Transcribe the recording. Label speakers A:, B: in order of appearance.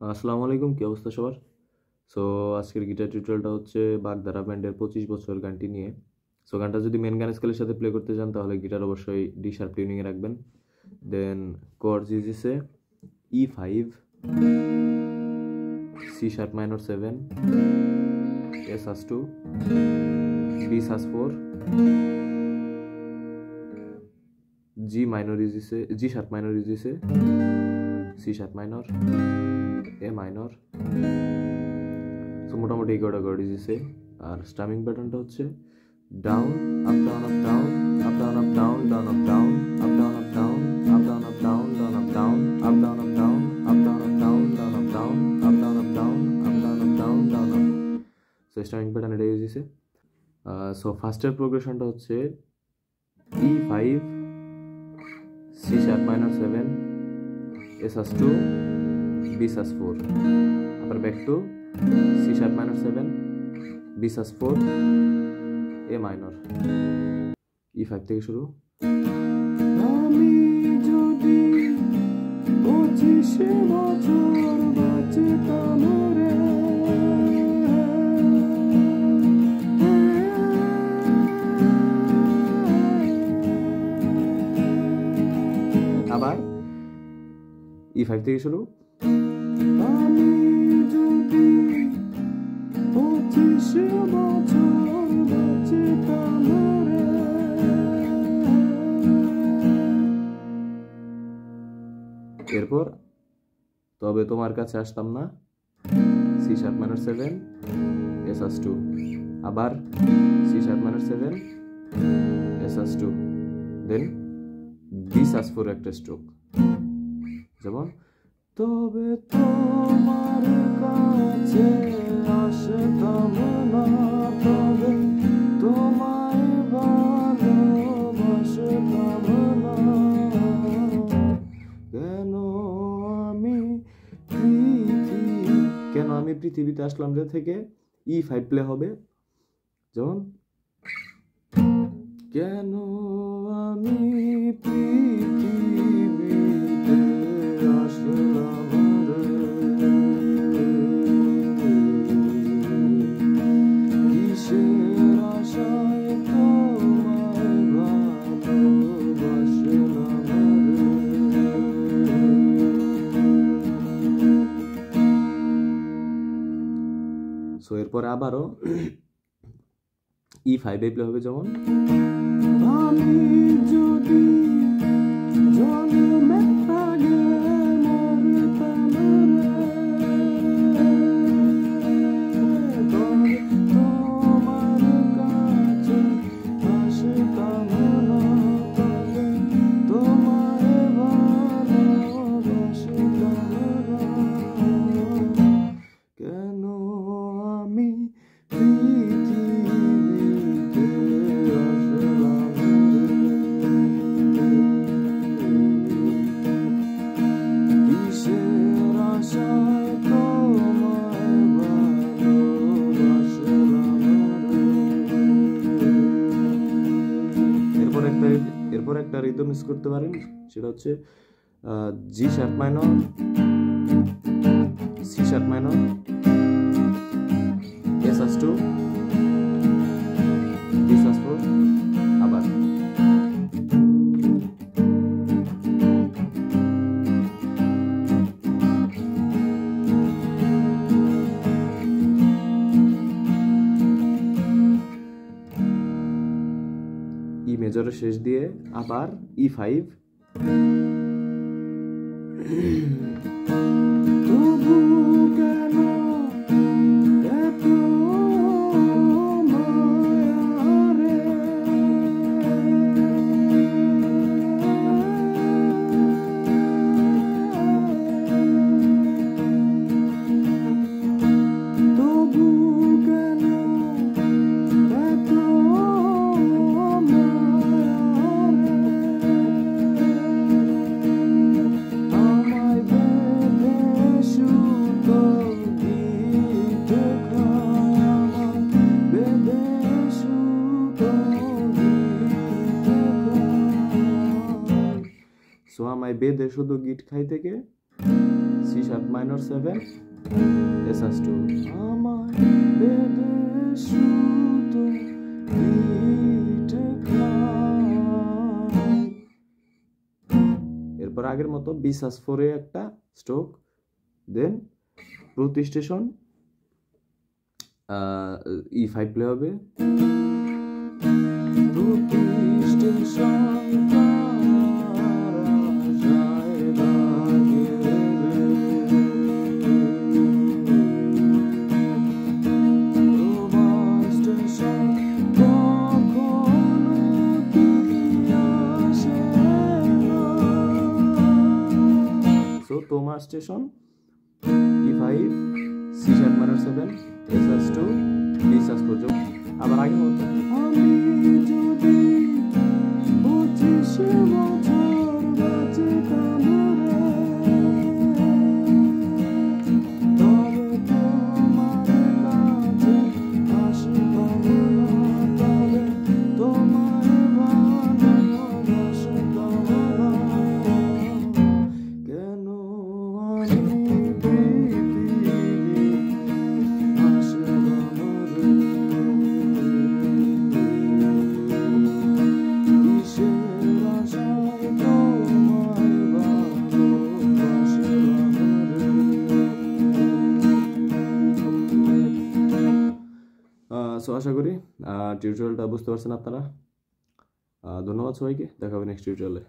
A: আসসালামু আলাইকুম, কি অবস্থা সবার? সো আজকের গিটার টিউটোরিয়ালটা হচ্ছে বাগধারা ব্যান্ডের 25 বছর গানটি নিয়ে। সো গানটা যদি মেন গান স্কেলের সাথে প্লে করতে চান তাহলে গিটার অবশ্যই ডি শার্প টিউনিংয়ে রাখবেন। দেন chords ইউজিসে E5, C sharp minor 7, S sus2, B sus4, G sharp minor ইউজিসে C sharp minor, A minor। So মোটামুটি এই কটা কর্ড ইউজিসে। আর স্টামিং প্যাটার্নটা হচ্ছে down up down up down up down up down down up down up down up down up down up down down up down up down up down up down up down down up down up down up down up down up down down up. So স্টামিং pattern এটা ইউজিসে। So ফার্স্টের প্রোগ্রেশনটা হচ্ছে E5, C sharp minor 7, A sus2, B sus4, আবার back to C sharp minor 7, B sus4, A minor। E5 থেকে শুরু।
B: আমি যদি 25 বছর বাঁচিতাম রে,
A: আবার E5 থেকে শুরু।
B: আমি যদি 25 বছর বাঁচিতাম রে,
A: এরপর তবে তোমার কাছে আসতাম না, C sharp minor 7, A sus2, আবার C sharp minor 7, A sus2, then B sus4 একটা স্ট্রোক, যেমন
B: তবে তোমার কাছে আসতাম না, তবে তোমায় ভালোবাসতাম না।
A: কেন আমি পৃথিবীতে আসলাম রে থেকে E5 প্লে হবে, যেমন
B: কেন আমি পৃথিবীতে আসলাম রে, কিসের আশায় তোমায় ভালোবাসলাম রে।
A: সো এরপরে আবারও E5 প্লে হবে, যেমন
B: আমি যদি জন্মের আগে মরতাম রে, তবে তোমার কাছে আসতাম না, তবে তোমায় ভালোবাসতাম না। কেন আমি পৃথিবীতে আসলাম রে, কিসের আশায় তোমায় ভালোবাসলাম রে।
A: এরপর একটা রিদম ইউজ করতে পারেন, সেটা হচ্ছে G sharp minor, C sharp minor, A sus2, B sus4, আবার ই মেজরের শেষ দিয়ে আবার E5।
B: তবু কেন এত মায়া রে, তবু কেন এত মায়া রে, আমায় বেঁধে সুতো দিতে খায়, আমায় বেঁধে সুতো দিতে খায়।
A: সো আমায় বেদে শুধু গিট খাই থেকে C সি শার্প মাইনর 7 এসএস2
B: আমায় বেঁধে সুতো গিটে খায়।
A: এরপর আগের মতো বি সাস 4 এ একটা স্ট্রোক, দেন প্রতি স্টেশন E5 প্লে হবে,
B: প্রতি স্টেশন
A: তোমার station E5 C sharp minor 7 এসএস2 বি সাস 4 যোগ আবার আগের মতো।
B: আমি যদি 25 বছর বেঁচে কামড়ে, তবে তোমার কাছে আসতাম না, তবে তোমায় ভালোবাসতাম না। কেন আমি পৃথিবী আসলাম রে, কিসের আশায় তোমায় ভালোবাসলাম রে।
A: সো আশা করি টিউটোরিয়ালটা বুঝতে পারছেন আপনারা। ধন্যবাদ সবাইকে, দেখা হবে নেক্সট টিউটোরিয়ালে।